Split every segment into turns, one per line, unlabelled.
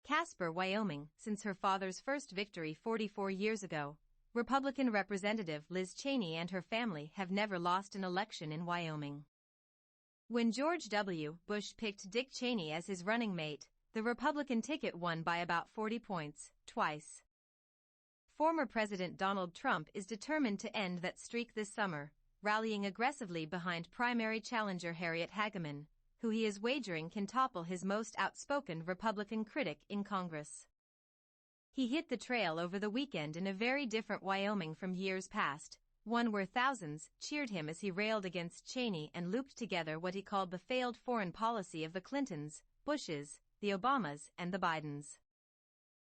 Casper, Wyoming. Since her father's first victory 44 years ago, Republican Representative Liz Cheney and her family have never lost an election in Wyoming. When George W. Bush picked Dick Cheney as his running mate, the Republican ticket won by about 40 points, twice. Former President Donald Trump is determined to end that streak this summer, rallying aggressively behind primary challenger Harriet Hageman, who he is wagering can topple his most outspoken Republican critic in Congress. He hit the trail over the weekend in a very different Wyoming from years past, one where thousands cheered him as he railed against Cheney and looped together what he called the failed foreign policy of the Clintons, Bushes, the Obamas, and the Bidens.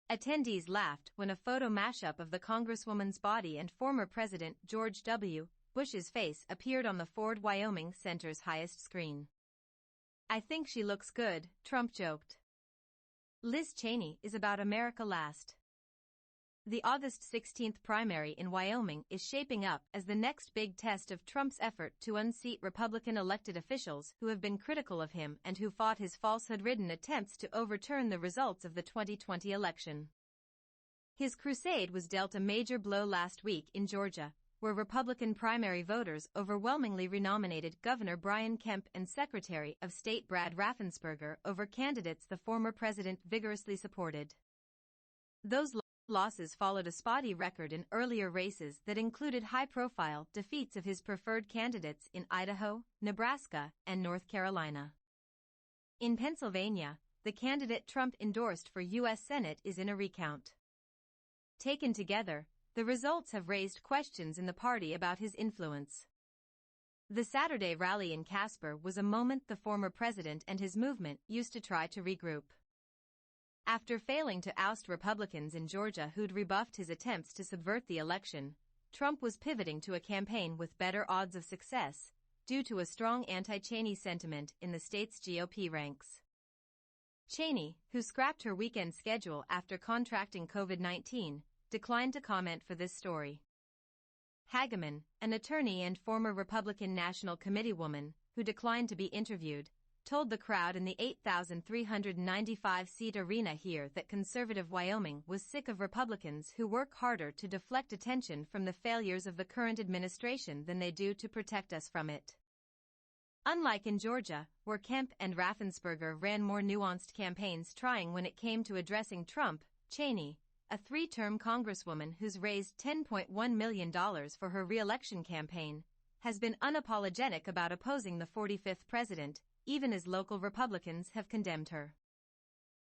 Attendees laughed when a photo mashup of the Congresswoman's body and former President George W. Bush's face appeared on the Ford Wyoming Center's highest screen. "I think she looks good," Trump joked. Liz Cheney is about America last. The August 16th primary in Wyoming is shaping up as the next big test of Trump's effort to unseat Republican elected officials who have been critical of him and who fought his falsehood-ridden attempts to overturn the results of the 2020 election. His crusade was dealt a major blow last week in Georgia, where Republican primary voters overwhelmingly renominated Governor Brian Kemp and Secretary of State Brad Raffensperger over candidates the former president vigorously supported. Those losses followed a spotty record in earlier races that included high-profile defeats of his preferred candidates in Idaho, Nebraska, and North Carolina. In Pennsylvania, the candidate Trump endorsed for U.S. Senate is in a recount. Taken together, the results have raised questions in the party about his influence. The Saturday rally in Casper was a moment the former president and his movement used to try to regroup. After failing to oust Republicans in Georgia who'd rebuffed his attempts to subvert the election, Trump was pivoting to a campaign with better odds of success, due to a strong anti-Cheney sentiment in the state's GOP ranks. Cheney, who scrapped her weekend schedule after contracting COVID-19, declined to comment for this story. Hageman, an attorney and former Republican National Committee woman, who declined to be interviewed, told the crowd in the 8,395-seat arena here that conservative Wyoming was sick of Republicans who work harder to deflect attention from the failures of the current administration than they do to protect us from it. Unlike in Georgia, where Kemp and Raffensperger ran more nuanced campaigns trying when it came to addressing Trump, Cheney, a three-term congresswoman who's raised $10.1 million for her re-election campaign, has been unapologetic about opposing the 45th president, even as local Republicans have condemned her.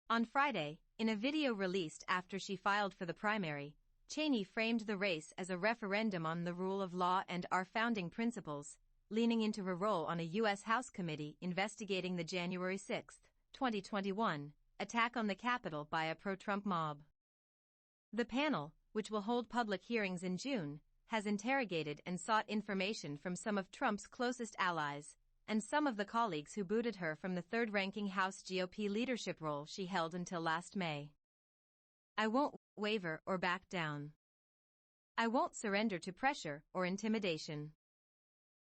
On Friday, in a video released after she filed for the primary, Cheney framed the race as a referendum on the rule of law and our founding principles, leaning into her role on a U.S. House committee investigating the January 6, 2021, attack on the Capitol by a pro-Trump mob. The panel, which will hold public hearings in June, has interrogated and sought information from some of Trump's closest allies, and some of the colleagues who booted her from the third-ranking House GOP leadership role she held until last May. "I won't waver or back down. I won't surrender to pressure or intimidation.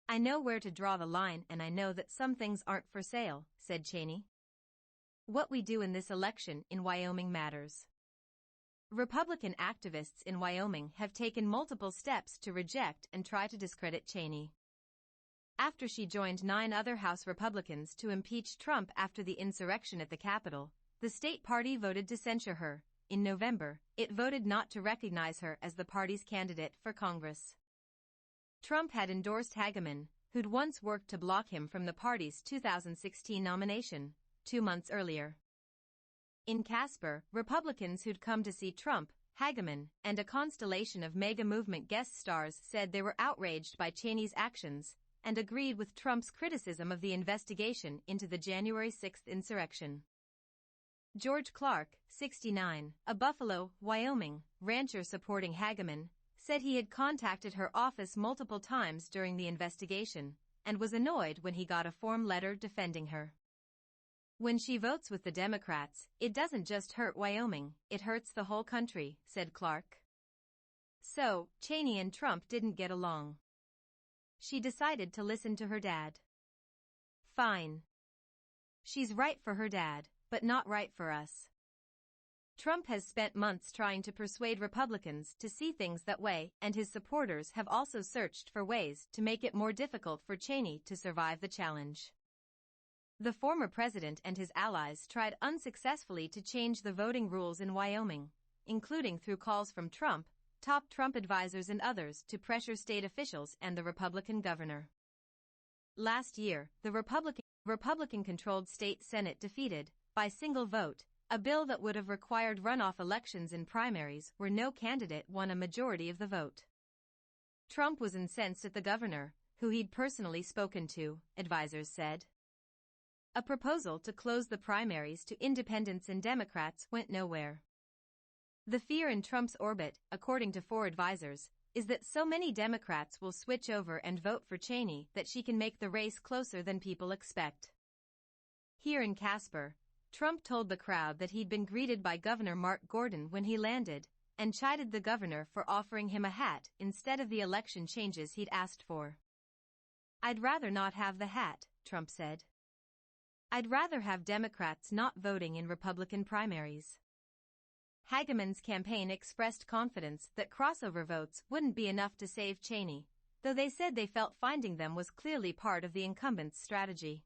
I know where to draw the line and I know that some things aren't for sale," said Cheney. "What we do in this election in Wyoming matters." Republican activists in Wyoming have taken multiple steps to reject and try to discredit Cheney. After she joined 9 other House Republicans to impeach Trump after the insurrection at the Capitol, the state party voted to censure her. In November, it voted not to recognize her as the party's candidate for Congress. Trump had endorsed Hageman, who'd once worked to block him from the party's 2016 nomination, 2 months earlier. In Casper, Republicans who'd come to see Trump, Hageman, and a constellation of mega movement guest stars said they were outraged by Cheney's actions and agreed with Trump's criticism of the investigation into the January 6 insurrection. George Clark, 69, a Buffalo, Wyoming, rancher supporting Hageman, said he had contacted her office multiple times during the investigation and was annoyed when he got a form letter defending her. "When she votes with the Democrats, it doesn't just hurt Wyoming, it hurts the whole country," said Clark. So, Cheney and Trump didn't get along. She decided to listen to her dad. Fine. She's right for her dad, but not right for us. Trump has spent months trying to persuade Republicans to see things that way, and his supporters have also searched for ways to make it more difficult for Cheney to survive the challenge. The former president and his allies tried unsuccessfully to change the voting rules in Wyoming, including through calls from Trump, top Trump advisors and others to pressure state officials and the Republican governor. Last year, the Republican-controlled state Senate defeated, by single vote, a bill that would have required runoff elections in primaries where no candidate won a majority of the vote. Trump was incensed at the governor, who he'd personally spoken to, advisors said. A proposal to close the primaries to independents and Democrats went nowhere. The fear in Trump's orbit, according to 4 advisors, is that so many Democrats will switch over and vote for Cheney that she can make the race closer than people expect. Here in Casper, Trump told the crowd that he'd been greeted by Governor Mark Gordon when he landed, and chided the governor for offering him a hat instead of the election changes he'd asked for. "I'd rather not have the hat," Trump said. "I'd rather have Democrats not voting in Republican primaries." Hageman's campaign expressed confidence that crossover votes wouldn't be enough to save Cheney, though they said they felt finding them was clearly part of the incumbent's strategy.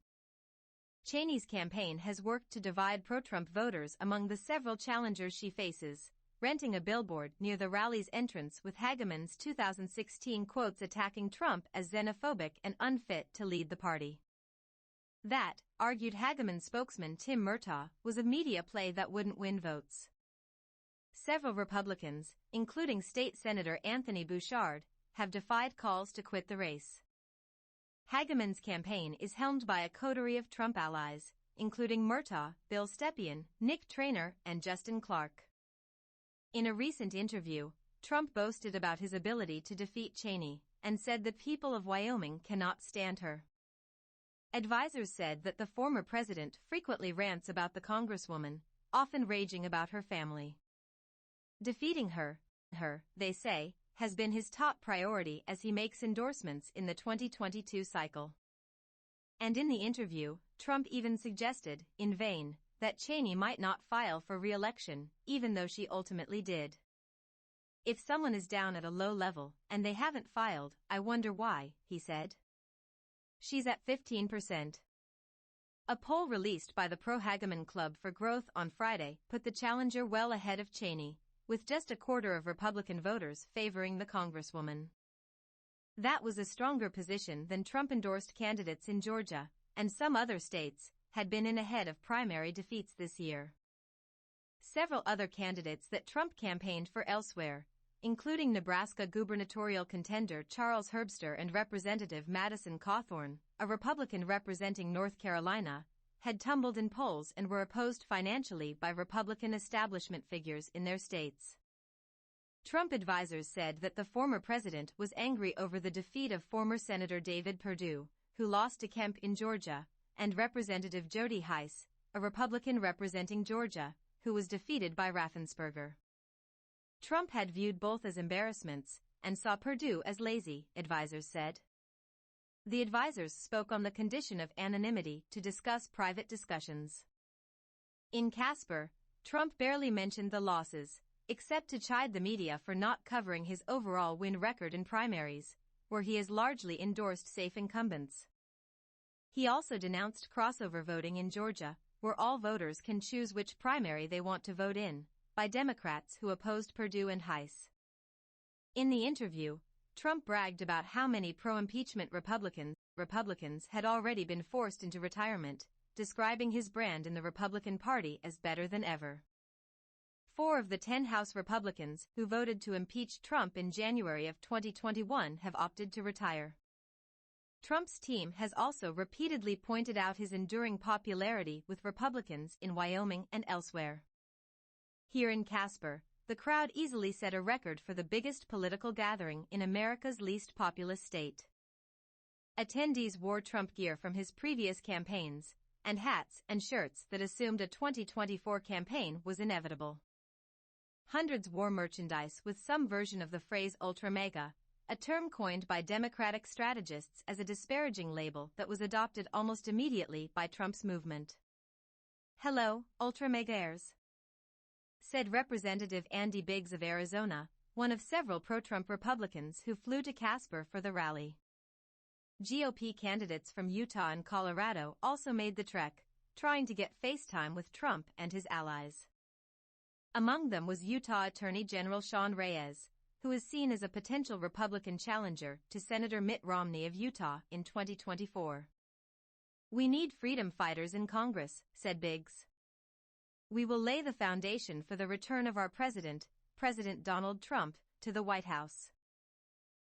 Cheney's campaign has worked to divide pro-Trump voters among the several challengers she faces, renting a billboard near the rally's entrance with Hageman's 2016 quotes attacking Trump as xenophobic and unfit to lead the party. That, argued Hageman spokesman Tim Murtaugh, was a media play that wouldn't win votes. Several Republicans, including State Senator Anthony Bouchard, have defied calls to quit the race. Hageman's campaign is helmed by a coterie of Trump allies, including Murtaugh, Bill Stepien, Nick Traynor, and Justin Clark. In a recent interview, Trump boasted about his ability to defeat Cheney, and said the people of Wyoming cannot stand her. Advisors said that the former president frequently rants about the congresswoman, often raging about her family. Defeating her, they say, has been his top priority as he makes endorsements in the 2022 cycle. And in the interview, Trump even suggested, in vain, that Cheney might not file for re-election, even though she ultimately did. "If someone is down at a low level, and they haven't filed, I wonder why," he said. She's at 15%. A poll released by the Pro-Hageman Club for Growth on Friday put the challenger well ahead of Cheney, with just a quarter of Republican voters favoring the congresswoman. That was a stronger position than Trump-endorsed candidates in Georgia, and some other states, had been in ahead of primary defeats this year. Several other candidates that Trump campaigned for elsewhere, including Nebraska gubernatorial contender Charles Herbster and Representative Madison Cawthorn, a Republican representing North Carolina, had tumbled in polls and were opposed financially by Republican establishment figures in their states. Trump advisors said that the former president was angry over the defeat of former Senator David Perdue, who lost to Kemp in Georgia, and Representative Jody Hice, a Republican representing Georgia, who was defeated by Raffensperger. Trump had viewed both as embarrassments, and saw Perdue as lazy, advisors said. The advisors spoke on the condition of anonymity to discuss private discussions. In Casper, Trump barely mentioned the losses, except to chide the media for not covering his overall win record in primaries, where he has largely endorsed safe incumbents. He also denounced crossover voting in Georgia, where all voters can choose which primary they want to vote in, by Democrats who opposed Perdue and Hice. In the interview, Trump bragged about how many pro-impeachment Republicans had already been forced into retirement, describing his brand in the Republican Party as better than ever. 4 of the 10 House Republicans who voted to impeach Trump in January of 2021 have opted to retire. Trump's team has also repeatedly pointed out his enduring popularity with Republicans in Wyoming and elsewhere. Here in Casper, the crowd easily set a record for the biggest political gathering in America's least populous state. Attendees wore Trump gear from his previous campaigns, and hats and shirts that assumed a 2024 campaign was inevitable. Hundreds wore merchandise with some version of the phrase ultra mega, a term coined by Democratic strategists as a disparaging label that was adopted almost immediately by Trump's movement. Hello, ultra megaers. said Representative Andy Biggs of Arizona, one of several pro-Trump Republicans who flew to Casper for the rally. GOP candidates from Utah and Colorado also made the trek, trying to get FaceTime with Trump and his allies. Among them was Utah Attorney General Sean Reyes, who is seen as a potential Republican challenger to Senator Mitt Romney of Utah in 2024. "We need freedom fighters in Congress," said Biggs. "We will lay the foundation for the return of our president, President Donald Trump, to the White House."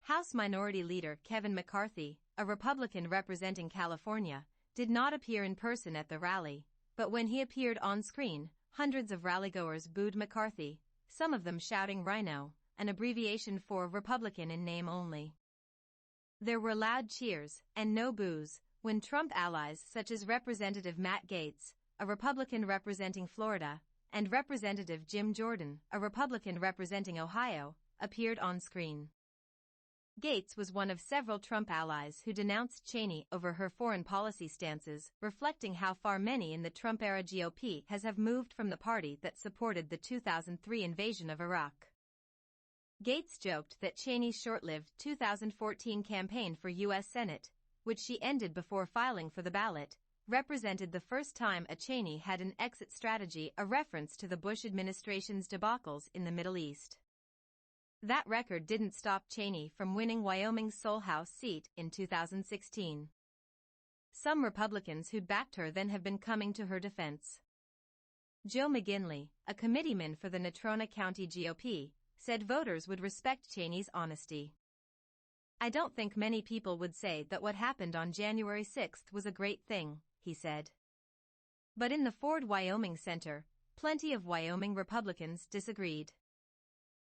House Minority Leader Kevin McCarthy, a Republican representing California, did not appear in person at the rally, but when he appeared on screen, hundreds of rallygoers booed McCarthy, some of them shouting "Rhino," an abbreviation for Republican in name only. There were loud cheers, and no boos, when Trump allies such as Representative Matt Gaetz, a Republican representing Florida, and Representative Jim Jordan, a Republican representing Ohio, appeared on screen. Gaetz was one of several Trump allies who denounced Cheney over her foreign policy stances, reflecting how far many in the Trump-era GOP have moved from the party that supported the 2003 invasion of Iraq. Gaetz joked that Cheney's short-lived 2014 campaign for U.S. Senate, which she ended before filing for the ballot, represented the first time a Cheney had an exit strategy, a reference to the Bush administration's debacles in the Middle East. That record didn't stop Cheney from winning Wyoming's Seoul House seat in 2016. Some Republicans who'd backed her then have been coming to her defense. Joe McGinley, a committeeman for the Natrona County GOP, said voters would respect Cheney's honesty. "I don't think many people would say that what happened on January 6 was a great thing," he said. But in the Ford, Wyoming Center, plenty of Wyoming Republicans disagreed.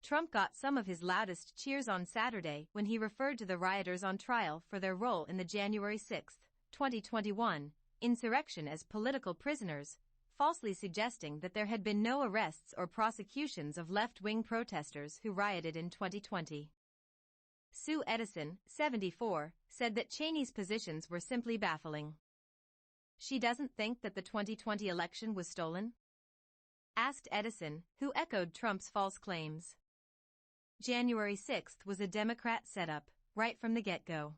Trump got some of his loudest cheers on Saturday when he referred to the rioters on trial for their role in the January 6, 2021, insurrection as political prisoners, falsely suggesting that there had been no arrests or prosecutions of left-wing protesters who rioted in 2020. Sue Edison, 74, said that Cheney's positions were simply baffling. "She doesn't think that the 2020 election was stolen?" asked Edison, who echoed Trump's false claims. "January 6 was a Democrat setup, right from the get-go.